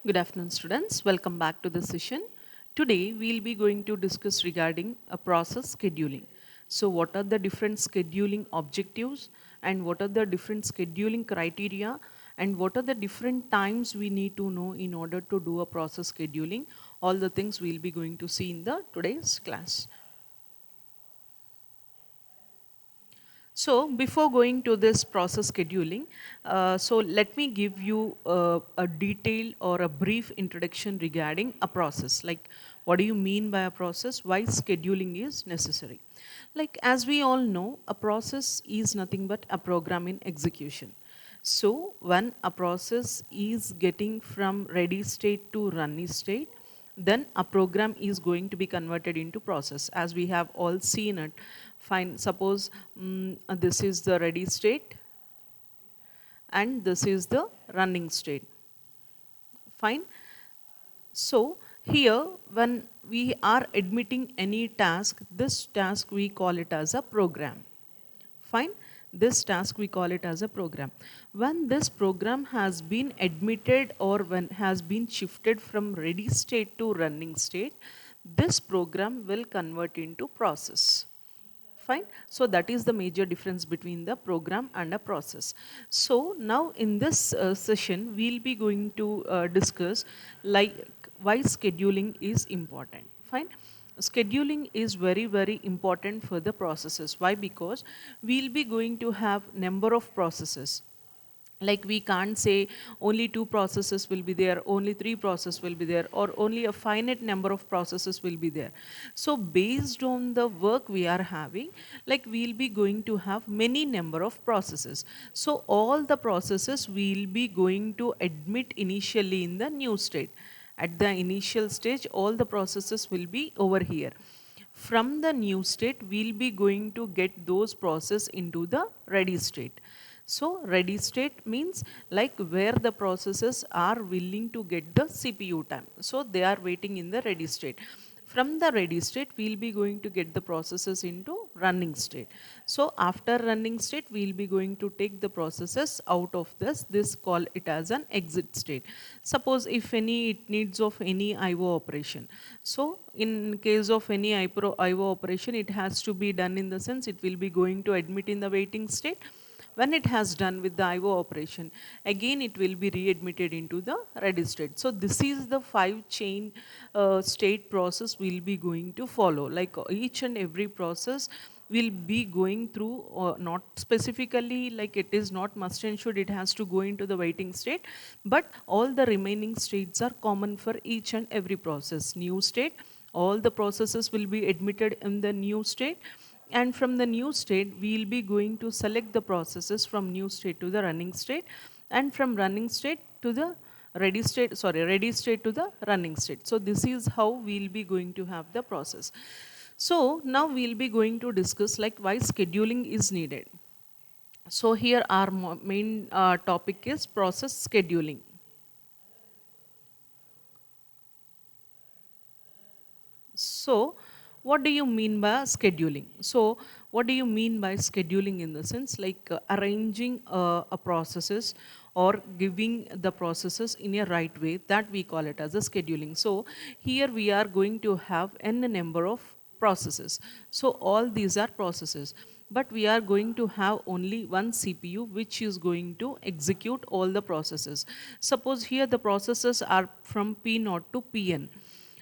Good afternoon, students. Welcome back to the session. Today, we'll be going to discuss regarding a process scheduling. So, what are the different scheduling objectives and what are the different scheduling criteria and what are the different times we need to know in order to do a process scheduling? All the things we'll be going to see in the today's class. So before going to this process scheduling, so let me give you a detail or a brief introduction regarding a process. Like what do you mean by a process? Why scheduling is necessary? Like as we all know, a process is nothing but a program in execution. So when a process is getting from ready state to running state, then a program is going to be converted into process as we have all seen it. Fine, suppose this is the ready state and this is the running state. Fine. So here when we are admitting any task, this task we call it as a program. Fine. This task we call it as a program. When this program has been admitted or when has been shifted from ready state to running state, this program will convert into process. Fine. So that is the major difference between the program and a process. So now in this session, we'll be going to discuss like why scheduling is important. Fine. Scheduling is very important for the processes. Why? Because we'll be going to have number of processes. Like we can't say only two processes will be there, only three processes will be there, or only a finite number of processes will be there. So based on the work we are having, like we'll be going to have many number of processes. So all the processes we'll be going to admit initially in the new state. At the initial stage, all the processes will be over here. From the new state, we'll be going to get those processes into the ready state. So ready state means like where the processes are willing to get the CPU time. So they are waiting in the ready state. From the ready state, we'll be going to get the processes into running state. So after running state, we'll be going to take the processes out of this call it as an exit state. Suppose if any it needs of any IO operation. So in case of any IO operation, it has to be done in the sense it will be going to admit in the waiting state. When it has done with the IO operation, again it will be readmitted into the ready state. So this is the 5 chain state process we'll be going to follow. Like each and every process will be going through, not specifically like it is not must and should it has to go into the waiting state, but all the remaining states are common for each and every process. New state, all the processes will be admitted in the new state, and from the new state we'll be going to select the processes from new state to the running state, and from running state to the ready state to the running state. So this is how we'll be going to have the process. So now we'll be going to discuss like why scheduling is needed. So here our main topic is process scheduling. So, what do you mean by scheduling? So, what do you mean by scheduling in the sense like arranging a processes or giving the processes in a right way, that we call it as a scheduling. So, here we are going to have n number of processes. So, all these are processes, but we are going to have only one CPU which is going to execute all the processes. Suppose here the processes are from P0 to Pn.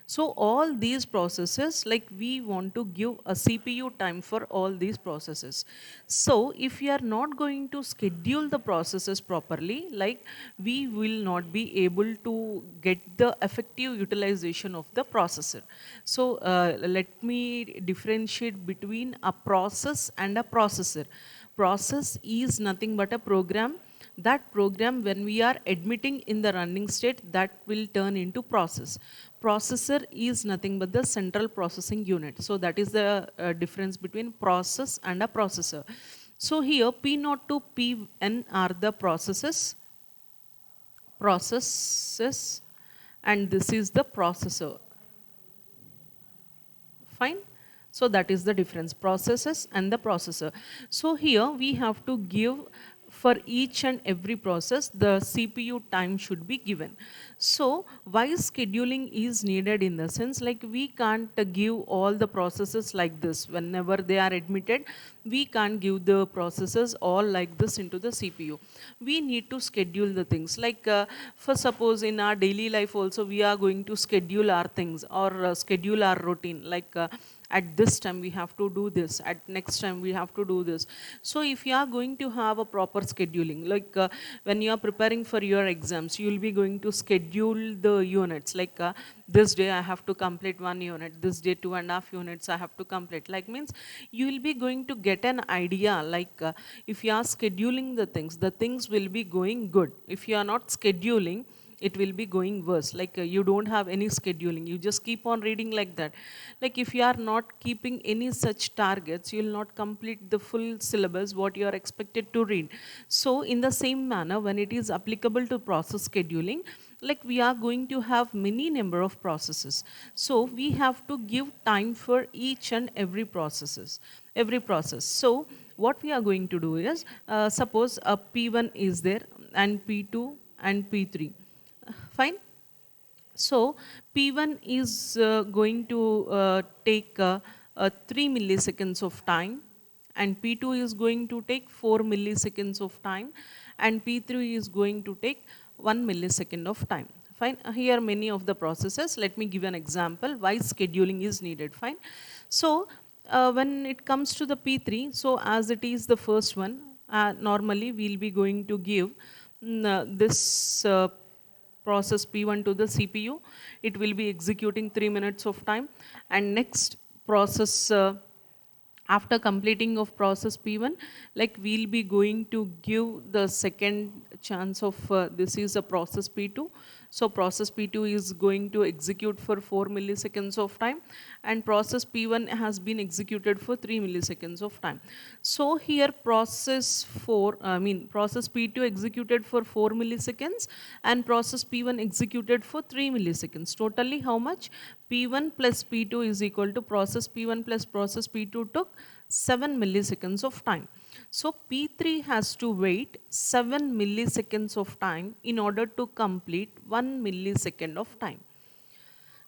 So all these processes, like we want to give a CPU time for all these processes. So if we are not going to schedule the processes properly, like we will not be able to get the effective utilization of the processor. So let me differentiate between a process and a processor. Process is nothing but a program. That program, when we are admitting in the running state, that will turn into process. Processor is nothing but the central processing unit. So that is the difference between process and a processor. So here P0 to Pn are the processes, and this is the processor. Fine. So that is the difference, processes and the processor. So here we have to give for each and every process, the CPU time should be given. So why scheduling is needed in the sense, like we can't give all the processes like this. Whenever they are admitted, we can't give the processes all like this into the CPU. We need to schedule the things, like for suppose in our daily life also we are going to schedule our things, or schedule our routine, like at this time we have to do this, at next time we have to do this. So if you are going to have a proper scheduling, like when you are preparing for your exams, you will be going to schedule the units, like this day I have to complete 1 unit, this day 2.5 units I have to complete, like means you will be going to get an idea, like if you are scheduling the things will be going good. If you are not scheduling, it will be going worse, like you don't have any scheduling, you just keep on reading like that. Like if you are not keeping any such targets, you will not complete the full syllabus what you are expected to read. So in the same manner, when it is applicable to process scheduling, like we are going to have many number of processes, so we have to give time for each and every process. So what we are going to do is, suppose a P1 is there, and P2 and P3. Fine. So P1 is going to take 3 milliseconds of time, and P2 is going to take 4 milliseconds of time, and P3 is going to take 1 millisecond of time. Fine. Here many of the processes. Let me give an example why scheduling is needed. Fine. So when it comes to the P3, so as it is the first one, normally we'll be going to give this process P1 to the CPU. It will be executing 3 minutes of time, and next process, after completing of process P1, like we'll be going to give the second chance of this is a process P2. So process P2 is going to execute for 4 milliseconds of time, and process P1 has been executed for 3 milliseconds of time. So here process P2 executed for 4 milliseconds, and process P1 executed for 3 milliseconds. Totally how much? P1 plus P2 is equal to process P1 plus process P2 took 7 milliseconds of time. So P3 has to wait 7 milliseconds of time in order to complete 1 millisecond of time.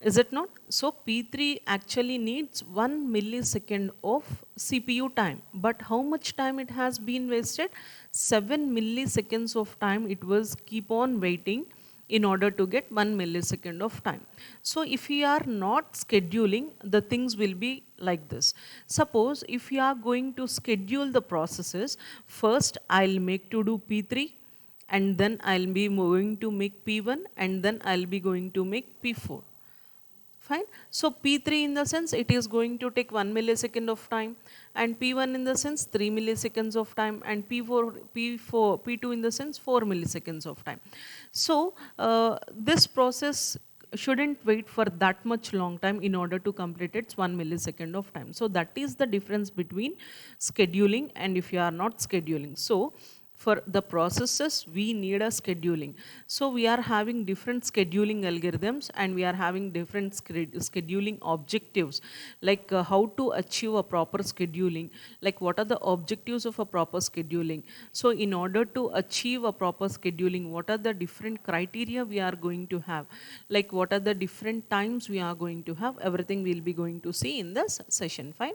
Is it not? So P3 actually needs 1 millisecond of CPU time. But how much time it has been wasted? 7 milliseconds of time it was keep on waiting in order to get 1 millisecond of time. So if you are not scheduling, the things will be like this. Suppose if you are going to schedule the processes, first I'll make to do P3, and then I'll be moving to make P1, and then I'll be going to make P4. Fine. So P3 in the sense it is going to take 1 millisecond of time, and P1 in the sense 3 milliseconds of time, and P2 in the sense 4 milliseconds of time. So this process shouldn't wait for that much long time in order to complete its 1 millisecond of time. So that is the difference between scheduling and if you are not scheduling. So for the processes, we need a scheduling. So we are having different scheduling algorithms, and we are having different scheduling objectives, like how to achieve a proper scheduling, like what are the objectives of a proper scheduling. So in order to achieve a proper scheduling, what are the different criteria we are going to have, like what are the different times we are going to have, everything we'll be going to see in this session. Fine.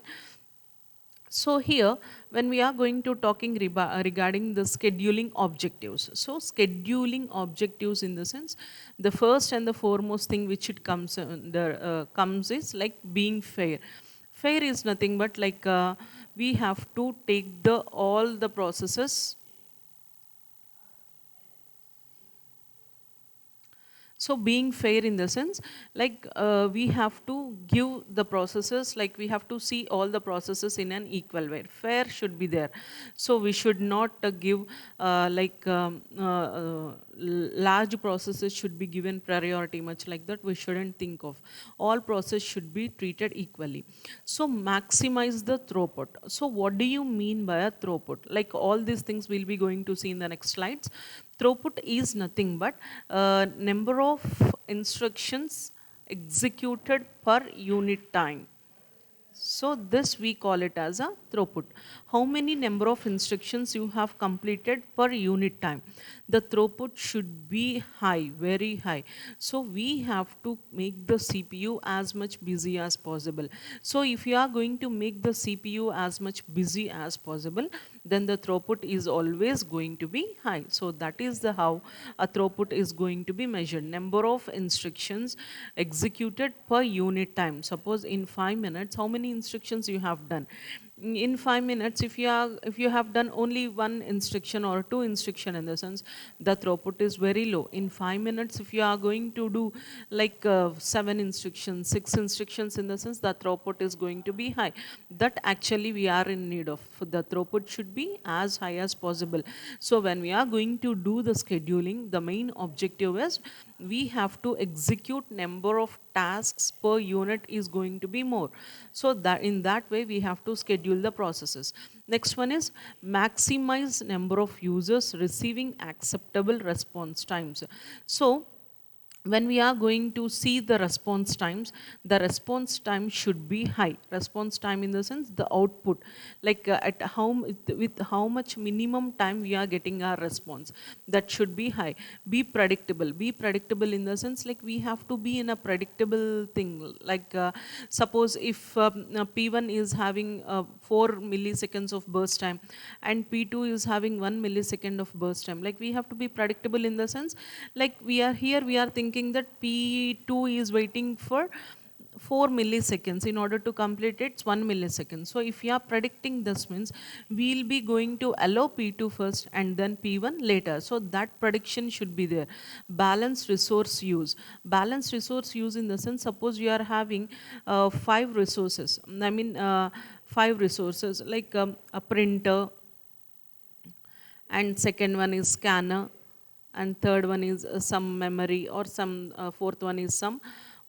So here, when we are going to talking regarding the scheduling objectives. So scheduling objectives in the sense, the first and the foremost thing which it comes is like being fair. Fair is nothing but like we have to take the all the processes. So being fair in the sense, like we have to give the processes, like we have to see all the processes in an equal way. Fair should be there. So we should not give large processes should be given priority, much like that we shouldn't think of. All processes should be treated equally. So maximize the throughput. So what do you mean by a throughput? Like all these things we'll be going to see in the next slides. Throughput is nothing but number of instructions executed per unit time. So this we call it as a throughput. How many number of instructions you have completed per unit time? The throughput should be high, very high. So we have to make the CPU as much busy as possible. So if you are going to make the CPU as much busy as possible, then the throughput is always going to be high. So that is the how a throughput is going to be measured. Number of instructions executed per unit time. Suppose in 5 minutes, how many instructions you have done? In 5 minutes, if you have done only one instruction or two instruction, in the sense the throughput is very low. In 5 minutes, if you are going to do like 7 instructions, 6 instructions, in the sense the throughput is going to be high. That actually we are in need of. The throughput should be as high as possible. So when we are going to do the scheduling, the main objective is we have to execute number of tasks per unit is going to be more. So that in that way we have to schedule the processes. Next one is maximize number of users receiving acceptable response times. So when we are going to see the response time should be high. Response time in the sense the output, like at how with how much minimum time we are getting our response, that should be high. Be predictable in the sense like we have to be in a predictable thing. Like suppose if P1 is having 4 milliseconds of burst time and P2 is having 1 millisecond of burst time, like we have to be predictable in the sense like we are thinking that P2 is waiting for 4 milliseconds. In order to complete it's 1 millisecond. So if you are predicting this means we'll be going to allow P2 first and then P1 later. So that prediction should be there. Balanced resource use. Balanced resource use in the sense, suppose you are having 5 resources. I mean 5 resources like a printer, and second one is scanner, and third one is some memory, or some fourth one is some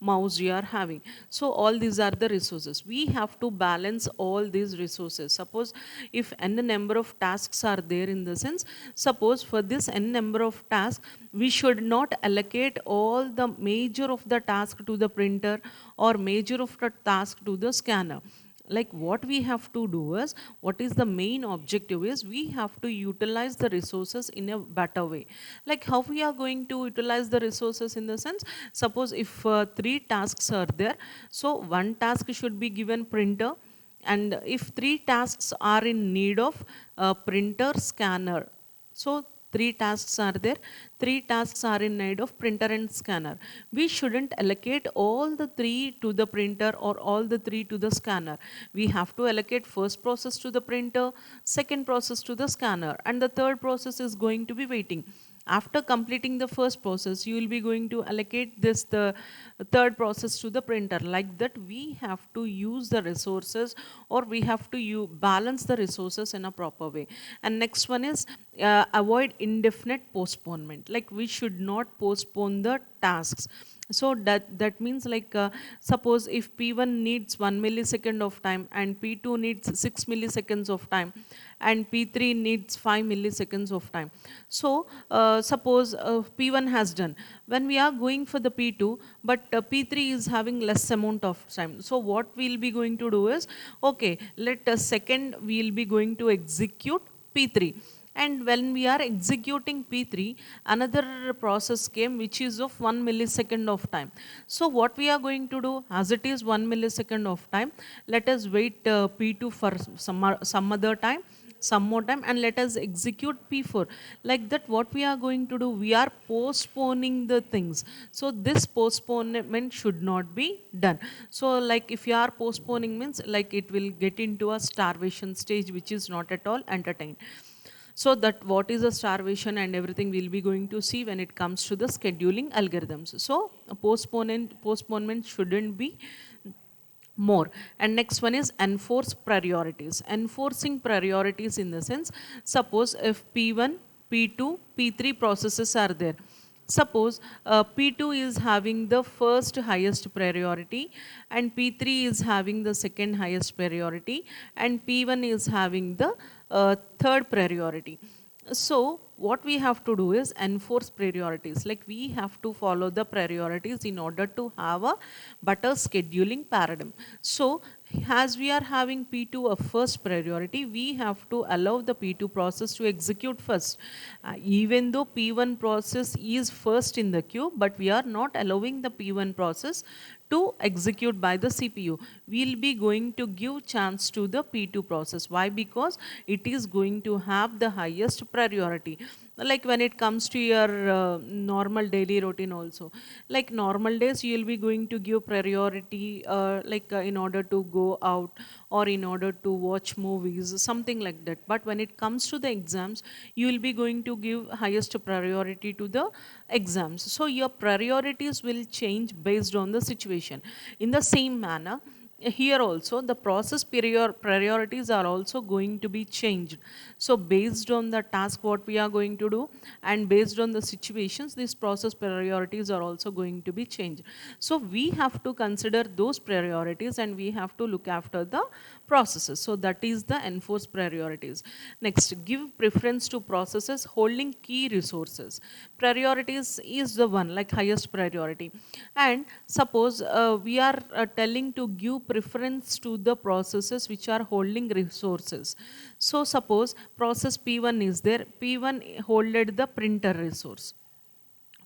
mouse you are having. So all these are the resources. We have to balance all these resources. Suppose if n number of tasks are there, in the sense suppose for this n number of tasks we should not allocate all the major of the task to the printer or major of the task to the scanner. Like what we have to do is, what is the main objective is, we have to utilize the resources in a better way. Like how we are going to utilize the resources in the sense, suppose if 3 tasks are there, so one task should be given printer, and if 3 tasks are in need of printer, scanner, so 3 tasks are there, 3 tasks are in need of printer and scanner. We shouldn't allocate all the 3 to the printer or all the 3 to the scanner. We have to allocate first process to the printer, second process to the scanner, and the third process is going to be waiting. After completing the first process, you will be going to allocate this the third process to the printer. Like that, we have to use the resources, or we have to balance the resources in a proper way. And next one is avoid indefinite postponement. Like we should not postpone the tasks. So that means like suppose if P1 needs 1 millisecond of time and P2 needs 6 milliseconds of time and P3 needs 5 milliseconds of time. So suppose P1 has done. When we are going for the P2, but P3 is having less amount of time. So what we'll be going to do is, okay, let a second we'll be going to execute P3. And when we are executing P3, another process came which is of 1 millisecond of time. So what we are going to do, as it is 1 millisecond of time, let us wait P2 for some other time, some more time, and let us execute P4. Like that, what we are going to do, we are postponing the things. So this postponement should not be done. So like if you are postponing means like it will get into a starvation stage, which is not at all entertained. So that what is a starvation and everything we'll be going to see when it comes to the scheduling algorithms. So a postponement shouldn't be more. And next one is enforce priorities. Enforcing priorities in the sense, suppose if P1, P2, P3 processes are there. Suppose P2 is having the first highest priority and P3 is having the second highest priority and P1 is having the third priority. So what we have to do is enforce priorities. Like we have to follow the priorities in order to have a better scheduling paradigm. So as we are having P2 a first priority, we have to allow the P2 process to execute first. Even though P1 process is first in the queue, but we are not allowing the P1 process to execute by the CPU. We'll be going to give chance to the P2 process. Why? Because it is going to have the highest priority. Like when it comes to your normal daily routine also, like normal days you will be going to give priority in order to go out or in order to watch movies, something like that. But when it comes to the exams, you will be going to give highest priority to the exams. So your priorities will change based on the situation. In the same manner, here also the process priorities are also going to be changed. So based on the task what we are going to do and based on the situations, these process priorities are also going to be changed. So we have to consider those priorities and we have to look after the processes. So that is the enforce priorities. Next, give preference to processes holding key resources. Priorities is the one like highest priority. And suppose we are telling to give preference to the processes which are holding resources. So suppose process P1 is there, P1 holded the printer resource.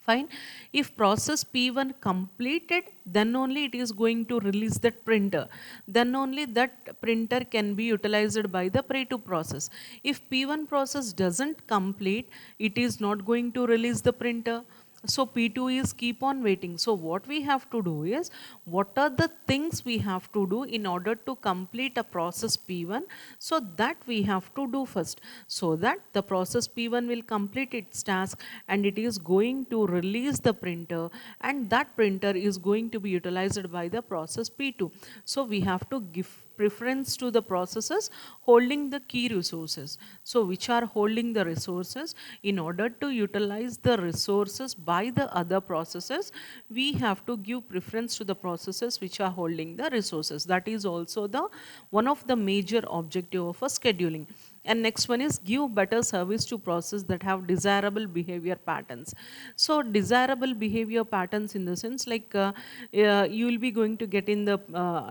Fine. If process P1 completed, then only it is going to release that printer. Then only that printer can be utilized by the P2 process. If P1 process doesn't complete, it is not going to release the printer. So P2 is keep on waiting. So what we have to do is, what are the things we have to do in order to complete a process P1? So that we have to do first, so that the process P1 will complete its task and it is going to release the printer, and that printer is going to be utilized by the process P2. So we have to give preference to the processes holding the key resources. So which are holding the resources, in order to utilize the resources by the other processes, we have to give preference to the processes which are holding the resources. That is also the one of the major objective of a scheduling. And next one is give better service to process that have desirable behavior patterns. So desirable behavior patterns in the sense like you will be going to get in the,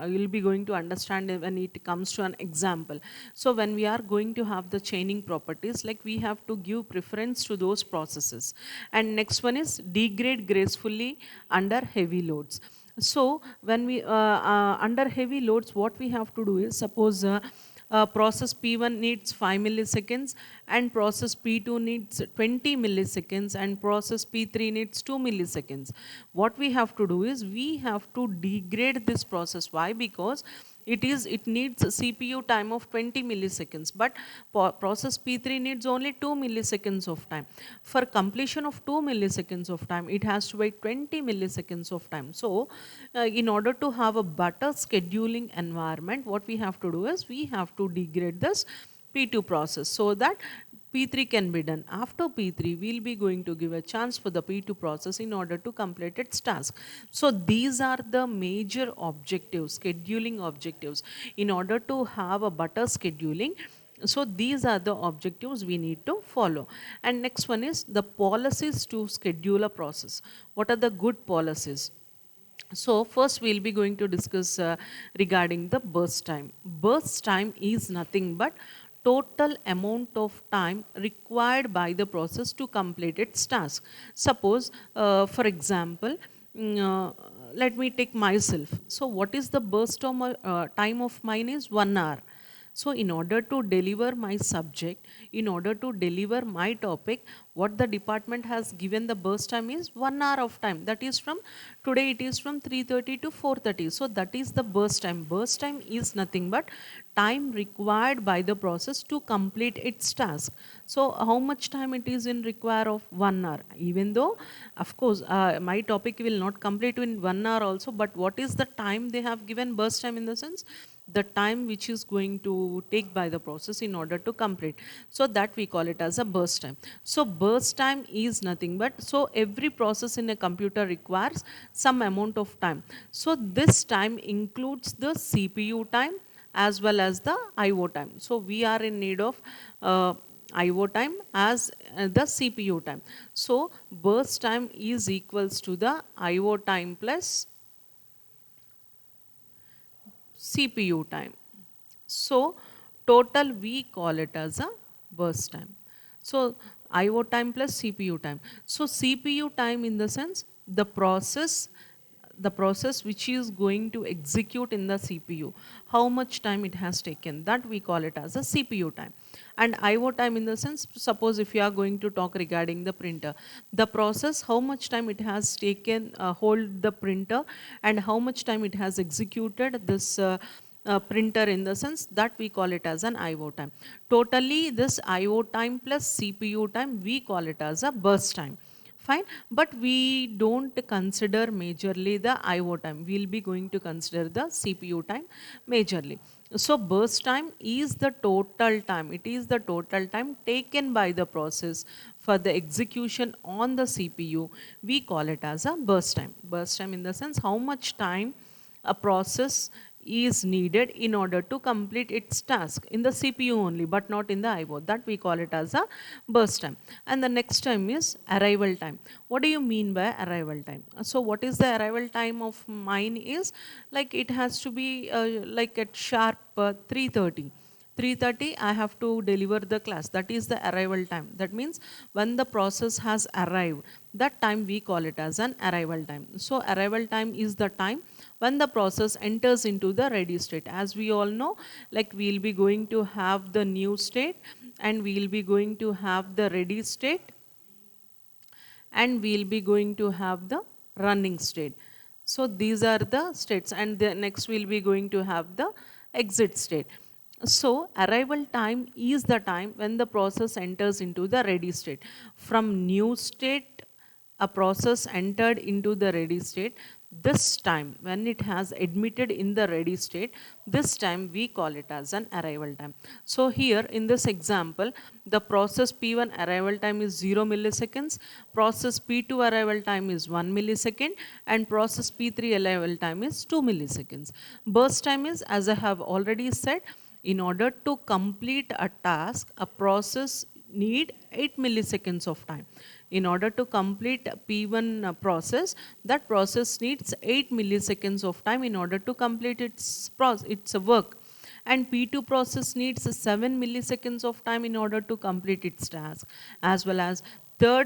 you will be going to understand when it comes to an example. So when we are going to have the chaining properties, like we have to give preference to those processes. And next one is degrade gracefully under heavy loads. So when we under heavy loads, what we have to do is, suppose process P1 needs 5 milliseconds and process P2 needs 20 milliseconds and process P3 needs 2 milliseconds. What we have to do is, we have to degrade this process. Why? Because it needs a CPU time of 20 milliseconds, but process P3 needs only 2 milliseconds of time. For completion of 2 milliseconds of time, it has to wait 20 milliseconds of time. So in order to have a better scheduling environment, what we have to do is, we have to degrade this P2 process so that P3 can be done. After P3, we'll be going to give a chance for the P2 process in order to complete its task. So these are the major objectives, scheduling objectives, in order to have a better scheduling. So these are the objectives we need to follow. And next one is the policies to schedule a process. What are the good policies? So first we'll be going to discuss regarding the burst time. Burst time is nothing but total amount of time required by the process to complete its task. Suppose, for example, let me take myself. So what is the burst time of mine is 1 hour. So in order to deliver my subject, in order to deliver my topic, what the department has given the burst time is 1 hour of time. That is from, today it is from 3:30 to 4:30. So that is the burst time. Burst time is nothing but time required by the process to complete its task. So how much time it is in require of 1 hour? Even though, of course, my topic will not complete in 1 hour also, but what is the time they have given burst time, in the sense the time which is going to take by the process in order to complete. So that we call it as a burst time. So burst time is nothing but, so every process in a computer requires some amount of time. So this time includes the CPU time as well as the IO time. So we are in need of IO time as the CPU time. So burst time is equals to the IO time plus CPU time. So total we call it as a burst time. So IO time plus CPU time. So CPU time in the sense the process which is going to execute in the CPU, how much time it has taken, that we call it as a CPU time. And IO time in the sense, suppose if you are going to talk regarding the printer, the process, how much time it has taken hold the printer and how much time it has executed this printer, in the sense that we call it as an IO time. Totally this IO time plus CPU time we call it as a burst time. Fine, but we don't consider majorly the IO time. We'll be going to consider the CPU time majorly. So burst time is the total time. It is the total time taken by the process for the execution on the CPU. We call it as a burst time. Burst time in the sense how much time a process is needed in order to complete its task in the CPU only, but not in the IO. That we call it as a burst time. And the next time is arrival time. What do you mean by arrival time? So what is the arrival time of mine is, like it has to be like at sharp 3:30. 3:30 I have to deliver the class. That is the arrival time. That means when the process has arrived, that time we call it as an arrival time. So arrival time is the time when the process enters into the ready state. As we all know, like we'll be going to have the new state and we'll be going to have the ready state and we'll be going to have the running state. So these are the states, and the next we'll be going to have the exit state. So arrival time is the time when the process enters into the ready state. From new state, a process entered into the ready state. This time when it has admitted in the ready state, this time we call it as an arrival time. So here in this example, the process P1 arrival time is 0 milliseconds, process P2 arrival time is 1 millisecond, and process P3 arrival time is 2 milliseconds. Burst time is, as I have already said, in order to complete a task, a process need 8 milliseconds of time. In order to complete P1 process, that process needs 8 milliseconds of time in order to complete its work. And P2 process needs 7 milliseconds of time in order to complete its task, as well as the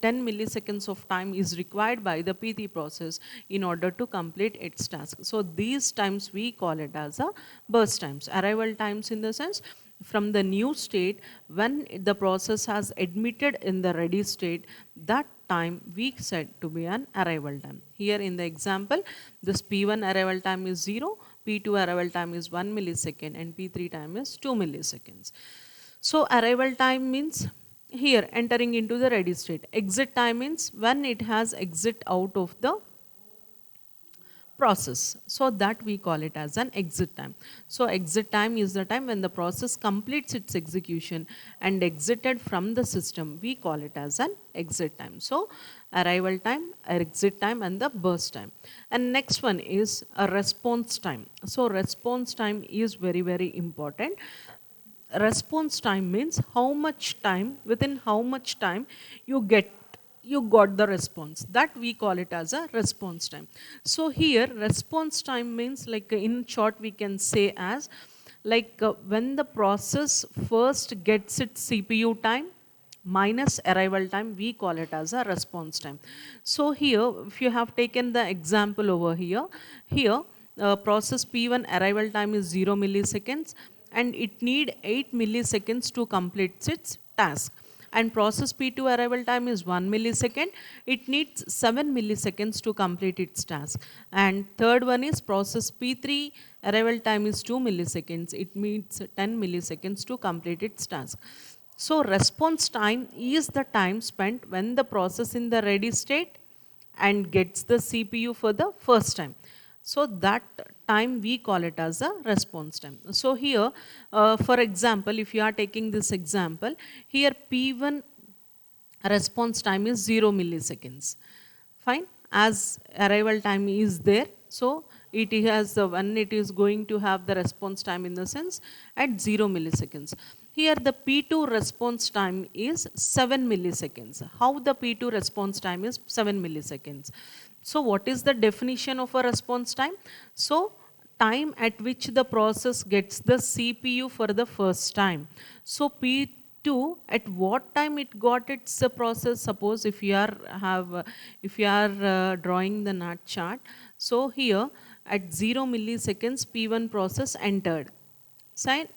10 milliseconds of time is required by the P3 process in order to complete its task. So these times we call it as a burst times. Arrival times in the sense from the new state when the process has admitted in the ready state, that time we said to be an arrival time. Here in the example, this P1 arrival time is 0, P2 arrival time is 1 millisecond, and P3 time is 2 milliseconds. So arrival time means here entering into the ready state. Exit time means when it has exit out of the process. So that we call it as an exit time. So exit time is the time when the process completes its execution and exited from the system. We call it as an exit time. So arrival time, exit time, and the burst time. And next one is a response time. So response time is very, very important. Response time means how much time, within how much time you got the response. That we call it as a response time. So here response time means, like in short we can say as like when the process first gets its CPU time minus arrival time, we call it as a response time. So here if you have taken the example over here, process P1 arrival time is 0 milliseconds and it need 8 milliseconds to complete its task. And process P2 arrival time is 1 millisecond. It needs 7 milliseconds to complete its task. And third one is process P3 arrival time is 2 milliseconds. It needs 10 milliseconds to complete its task. So response time is the time spent when the process in the ready state and gets the CPU for the first time. So that time we call it as a response time. So here, for example, if you are taking this example, here P1 response time is 0 milliseconds. Fine, as arrival time is there, so it has when it is going to have the response time in the sense at 0 milliseconds. Here the P2 response time is 7 milliseconds. How the P2 response time is 7 milliseconds? So what is the definition of a response time? So time at which the process gets the CPU for the first time. So P2, at what time it got its process? Suppose if you are drawing the NAT chart, so here at 0 milliseconds P1 process entered. Fine.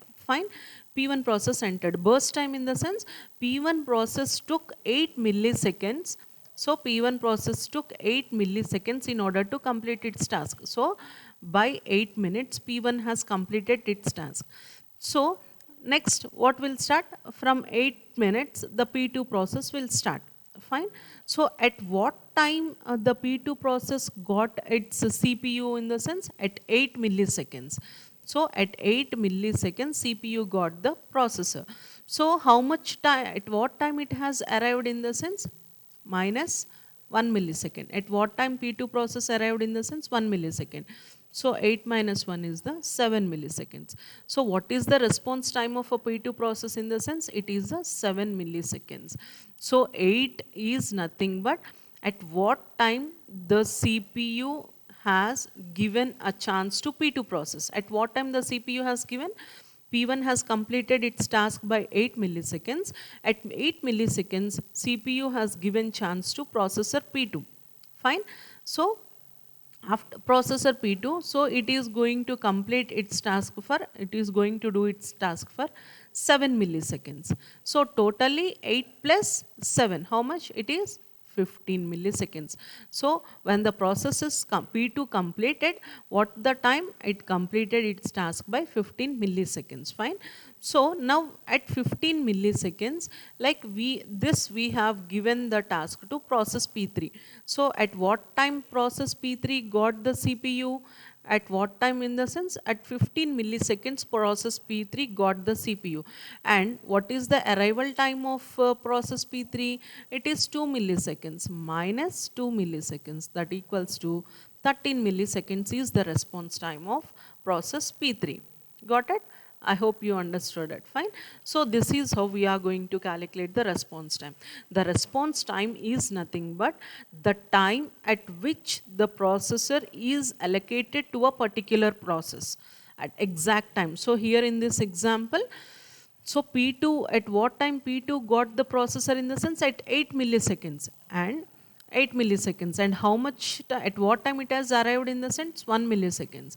P1 process entered. Burst time in the sense P1 process took 8 milliseconds. So P1 process took 8 milliseconds in order to complete its task. So by 8 minutes P1 has completed its task. So next what will start? From 8 minutes the P2 process will start. Fine. So at what time the P2 process got its CPU in the sense? At 8 milliseconds. So at 8 milliseconds CPU got the processor. So how much time, at what time it has arrived in the sense? Minus 1 millisecond. At what time P2 process arrived in the sense? 1 millisecond. So 8 minus 1 is the 7 milliseconds. So what is the response time of a P2 process in the sense? It is a 7 milliseconds. So 8 is nothing but at what time the CPU has given a chance to P2 process. At what time the CPU has given? P1 has completed its task by 8 milliseconds. At 8 milliseconds, CPU has given chance to processor P2. Fine. So after processor P2, so it is going to complete its task for, it is going to do its task for 7 milliseconds. So totally 8 plus 7, how much it is? 15 milliseconds. So when the process is P2 completed, what the time? It completed its task by 15 milliseconds. Fine. So now at 15 milliseconds, like we have given the task to process P3. So at what time process P3 got the CPU? At what time in the sense? At 15 milliseconds process P3 got the CPU. And what is the arrival time of process P3? It is 2 milliseconds minus 2 milliseconds, that equals to 13 milliseconds is the response time of process P3. Got it? I hope you understood it. Fine. So this is how we are going to calculate the response time. The response time is nothing but the time at which the processor is allocated to a particular process at exact time. So here in this example, so P2, at what time P2 got the processor in the sense? At 8 milliseconds and 8 milliseconds. And how much, at what time it has arrived in the sense? 1 milliseconds.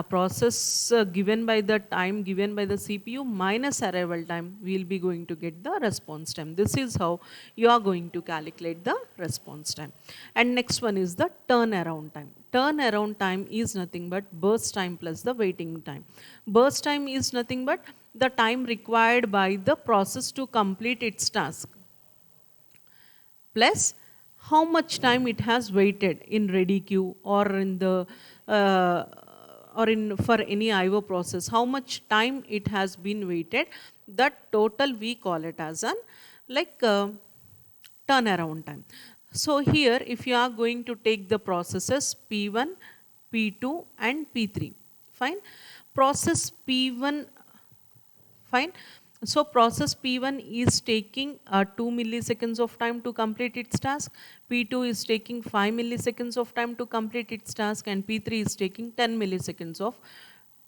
Process given by the time given by the CPU minus arrival time, we will be going to get the response time. This is how you are going to calculate the response time. And next one is the turnaround time. Turnaround time is nothing but burst time plus the waiting time. Burst time is nothing but the time required by the process to complete its task plus how much time it has waited in ready queue or in the or in for any IO process, how much time it has been waited, that total we call it as an turnaround time. So here if you are going to take the processes P1, P2 and P3, fine. Process P1, fine. So process P1 is taking 2 milliseconds of time to complete its task, P2 is taking 5 milliseconds of time to complete its task, and P3 is taking 10 milliseconds of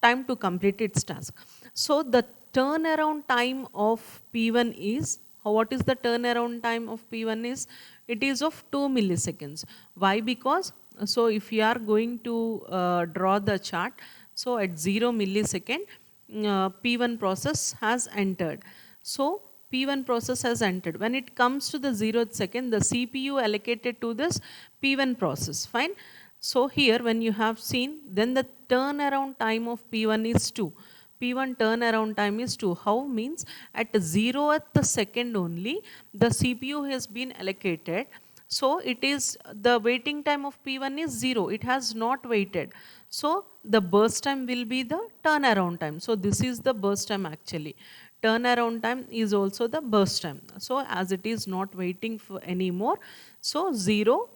time to complete its task. So the turnaround time of P1 is, what is the turnaround time of P1 is? It is of 2 milliseconds. Why? Because, so if you are going to draw the chart, so at 0 millisecond, P1 process has entered. So P1 process has entered. When it comes to the 0th second, the CPU allocated to this P1 process, fine. So here when you have seen, then the turnaround time of P1 is 2. P1 turnaround time is 2. How? Means at 0th second only the CPU has been allocated. So it is, the waiting time of P1 is 0. It has not waited. So the burst time will be the turnaround time. So this is the burst time actually. Turnaround time is also the burst time. So as it is not waiting for anymore, so 0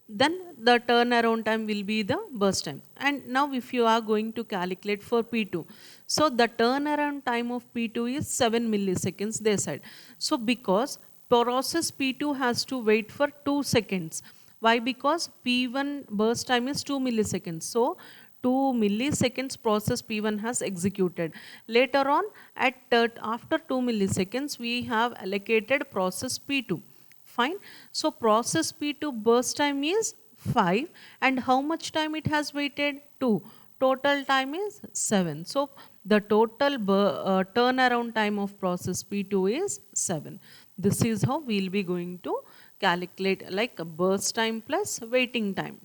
then the turnaround time will be the burst time. And now if you are going to calculate for P2, so the turnaround time of P2 is 7 milliseconds, they said. So because process P2 has to wait for 2 seconds. Why? Because P1 burst time is 2 milliseconds. So 2 milliseconds process P1 has executed. Later on, at after 2 milliseconds, we have allocated process P2. Fine. So process P2 burst time is 5, and how much time it has waited? 2. Total time is 7. So the total turnaround time of process P2 is 7. This is how we will be going to calculate, like a burst time plus waiting time.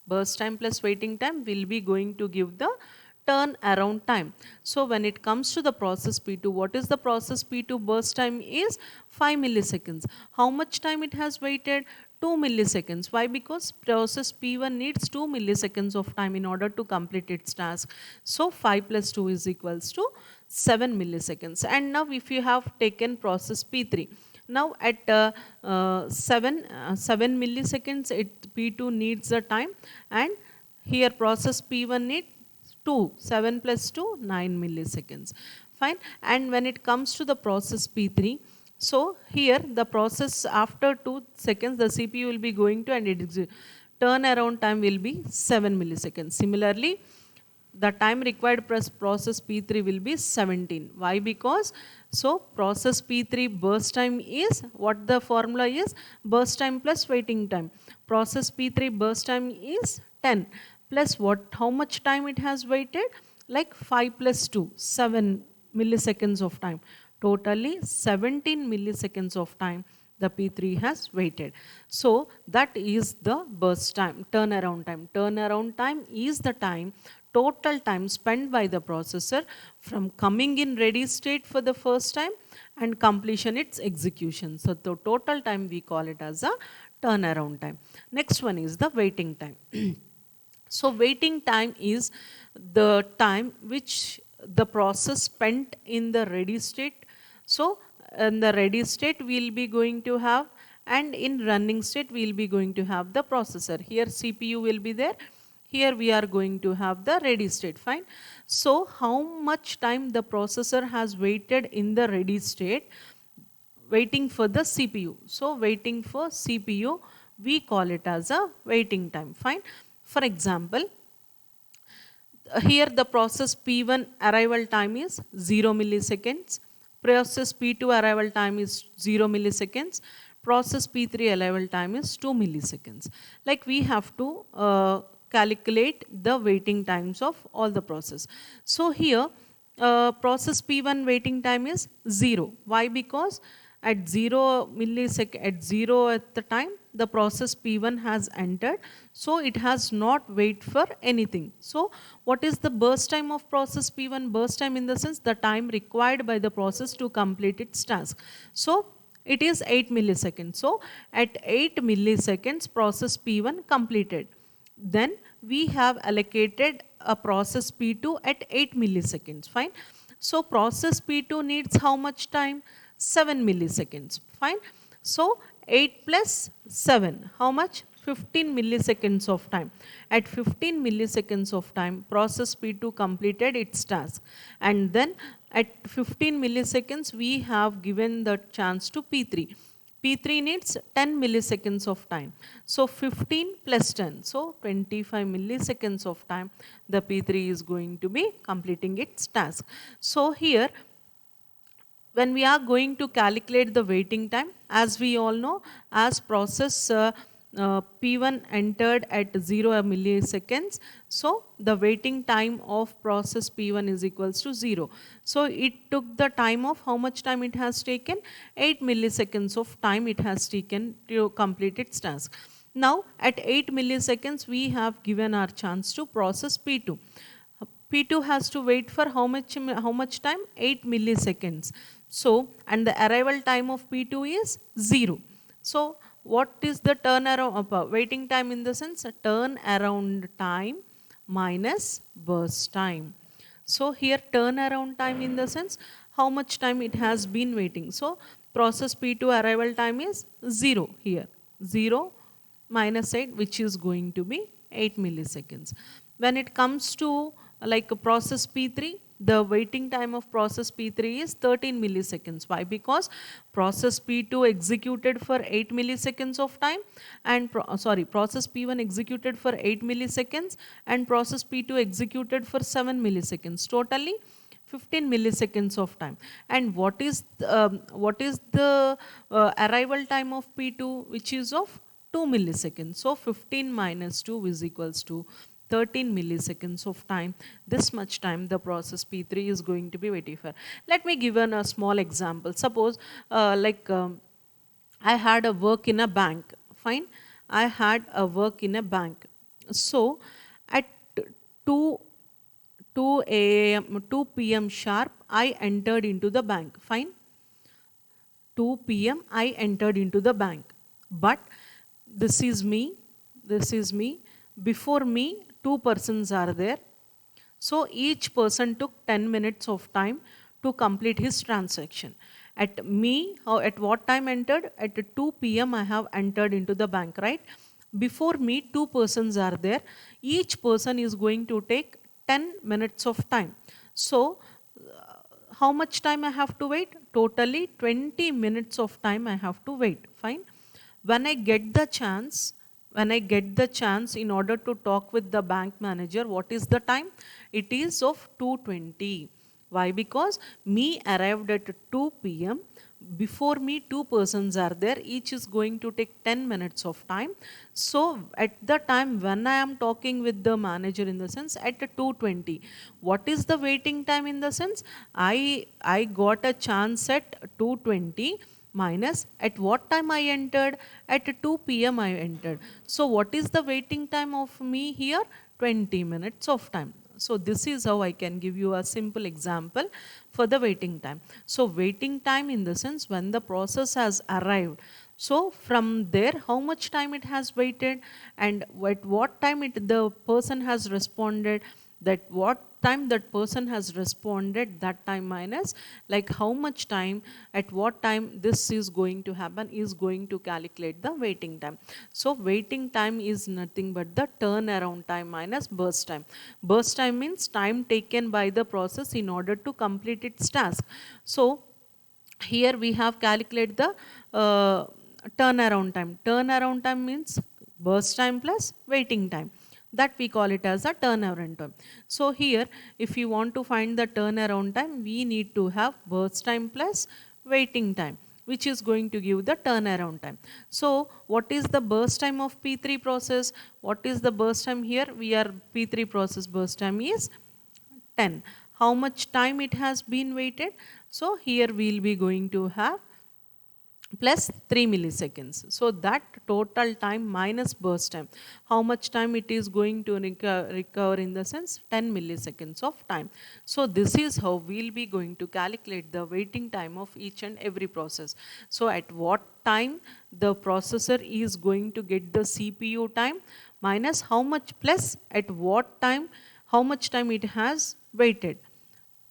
Burst time plus waiting time will be going to give the turn around time. So when it comes to the process P2, what is the process P2 burst time is 5 milliseconds. How much time it has waited? 2 milliseconds. Why? Because process P1 needs 2 milliseconds of time in order to complete its task. So 5 plus 2 is equals to 7 milliseconds. And now if you have taken process P3, now at 7 milliseconds P2 needs the time, and here process P1 needs 2, 7 plus 2, 9 milliseconds. Fine. And when it comes to the process P3, so here the process after 2 seconds the CPU will be going to, and its turnaround time will be 7 milliseconds. Similarly, the time required process P3 will be 17. Why? Because so process P3 burst time is, what the formula is, burst time plus waiting time. Process P3 burst time is 10 plus what, how much time it has waited, like 5 plus 2, 7 milliseconds of time. Totally 17 milliseconds of time the P3 has waited. So that is the burst time, turnaround time. Turnaround time is the time, total time spent by the processor from coming in ready state for the first time and completion its execution. So the total time we call it as a turnaround time. Next one is the waiting time. So waiting time is the time which the process spent in the ready state. So in the ready state we will be going to have, and in running state we will be going to have the processor. Here CPU will be there. Here we are going to have the ready state. Fine. So how much time the processor has waited in the ready state, waiting for the CPU. So waiting for CPU, we call it as a waiting time. Fine. For example, here the process P1 arrival time is 0 milliseconds. Process P2 arrival time is 0 milliseconds. Process P3 arrival time is 2 milliseconds. Like we have to calculate the waiting times of all the process. So here process P1 waiting time is 0. Why? Because at 0 millisecond, at 0 at the time the process P1 has entered, so it has not wait for anything. So what is the burst time of process P1? Burst time in the sense the time required by the process to complete its task. So it is 8 milliseconds. So at 8 milliseconds process P1 completed. Then we have allocated a process P2 at 8 milliseconds. Fine. So process P2 needs how much time? 7 milliseconds. Fine. So 8 plus 7, how much? 15 milliseconds of time. At 15 milliseconds of time, process P2 completed its task. And then at 15 milliseconds, we have given the chance to P3. P3 needs 10 milliseconds of time. So 15 plus 10, so 25 milliseconds of time the P3 is going to be completing its task. So here, when we are going to calculate the waiting time, as we all know, as process P1 entered at 0 milliseconds, so the waiting time of process P1 is equals to 0. So it took the time of, how much time it has taken? 8 milliseconds of time it has taken to complete its task. Now at 8 milliseconds we have given our chance to process P2. P2 has to wait for how much time? 8 milliseconds. So, and the arrival time of P2 is 0. So, what is the turnaround waiting time in the sense? Turnaround time minus burst time. So, here turnaround time in the sense how much time it has been waiting. So, process P2 arrival time is 0 here. 0 minus 8, which is going to be 8 milliseconds. When it comes to like a process P3, the waiting time of process P3 is 13 milliseconds. Why? Because process P2 executed for 8 milliseconds of time and process P1 executed for 8 milliseconds and process P2 executed for 7 milliseconds. Totally 15 milliseconds of time. And what is the arrival time of P2, which is of 2 milliseconds. So 15 minus 2 is equals to 13 milliseconds of time. This much time the process P3 is going to be waiting for. Let me give a small example. Suppose I had a work in a bank. Fine. I had a work in a bank. So at 2 2 a.m. 2 p.m. sharp, I entered into the bank. Fine. 2 p.m. I entered into the bank. But this is me. This is me. Before me, two persons are there. So each person took 10 minutes of time to complete his transaction. At me, at what time entered? At 2 p.m. I have entered into the bank, right? Before me, two persons are there. Each person is going to take 10 minutes of time. So how much time I have to wait? Totally 20 minutes of time I have to wait. Fine. When I get the chance, in order to talk with the bank manager, what is the time? It is of 2:20. Why? Because me arrived at 2 p.m. Before me, two persons are there. Each is going to take 10 minutes of time. So at the time when I am talking with the manager, in the sense at 2:20, what is the waiting time? In the sense, I got a chance at 2:20 minus at what time I entered? At 2 p.m. I entered. So what is the waiting time of me here? 20 minutes of time. So this is how I can give you a simple example for the waiting time. So waiting time in the sense when the process has arrived. So from there, how much time it has waited and at what time the person has responded, that what time that person has responded, that time minus like how much time, at what time this is going to happen, is going to calculate the waiting time. So waiting time is nothing but the turnaround time minus burst time. Burst time means time taken by the process in order to complete its task. So here we have calculated the turnaround time. Turnaround time means burst time plus waiting time. That we call it as a turnaround time. So here, if you want to find the turnaround time, we need to have burst time plus waiting time, which is going to give the turnaround time. So what is the burst time of P3 process? What is the burst time here? We are P3 process burst time is 10. How much time it has been waited? So here we will be going to have plus 3 milliseconds. So that total time minus burst time. How much time it is going to recover in the sense 10 milliseconds of time. So this is how we'll be going to calculate the waiting time of each and every process. So at what time the processor is going to get the CPU time minus how much plus at what time, how much time it has waited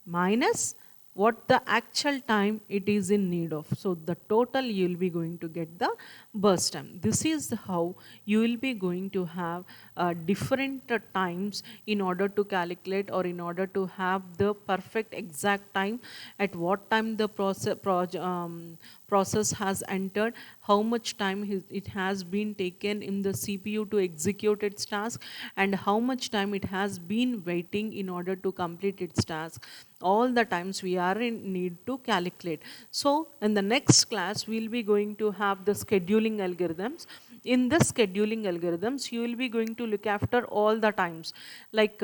minus what the actual time it is in need of. So the total you will be going to get the burst time. This is how you will be going to have different times in order to calculate or in order to have the perfect exact time at what time the process has entered, how much time it has been taken in the CPU to execute its task, and how much time it has been waiting in order to complete its task. All the times we are in need to calculate. So in the next class, we'll be going to have the scheduling algorithms. In the scheduling algorithms, you will be going to look after all the times, like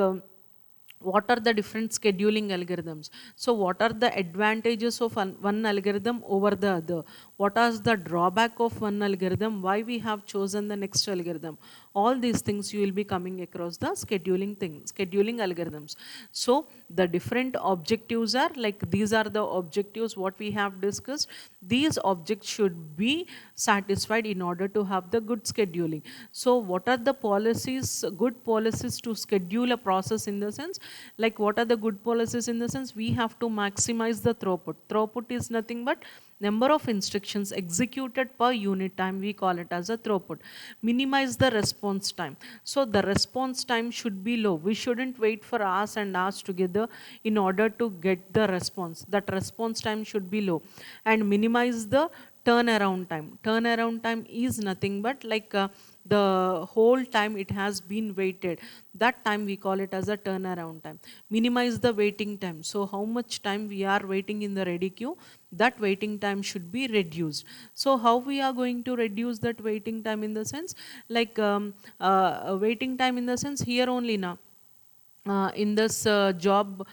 what are the different scheduling algorithms. So what are the advantages of one algorithm over the other? What is the drawback of one algorithm? Why we have chosen the next algorithm? All these things you will be coming across the scheduling algorithms. So the different objectives are like, these are the objectives what we have discussed. These objects should be satisfied in order to have the good scheduling. So what are the policies, good policies to schedule a process? In the sense, Like what are the good policies in the sense we have to maximize the throughput. Throughput is nothing but number of instructions executed per unit time, we call it as a throughput. Minimize the response time. So the response time should be low. We shouldn't wait for hours and hours together in order to get the response. That response time should be low. And minimize the turnaround time. Turnaround time is nothing but like the whole time it has been waited, that time we call it as a turnaround time. Minimize the waiting time. So how much time we are waiting in the ready queue, that waiting time should be reduced. So how we are going to reduce that waiting time in the sense like waiting time in the sense here only now in this job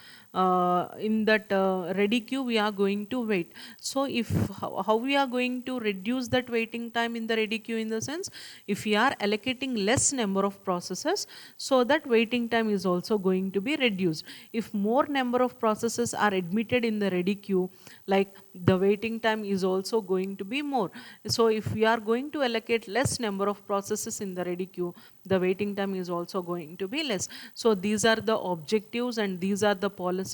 in that ready queue we are going to wait. So if how we are going to reduce that waiting time in the ready queue in the sense if we are allocating less number of processes, so that waiting time is also going to be reduced. If more number of processes are admitted in the ready queue, like the waiting time is also going to be more. So if we are going to allocate less number of processes in the ready queue, the waiting time is also going to be less. So these are the objectives and these are the policies,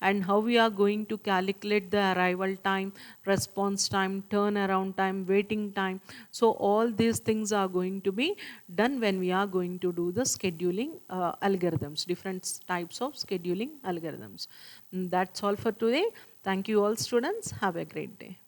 and how we are going to calculate the arrival time, response time, turnaround time, waiting time. So all these things are going to be done when we are going to do the scheduling algorithms, different types of scheduling algorithms. That's all for today. Thank you all students. Have a great day.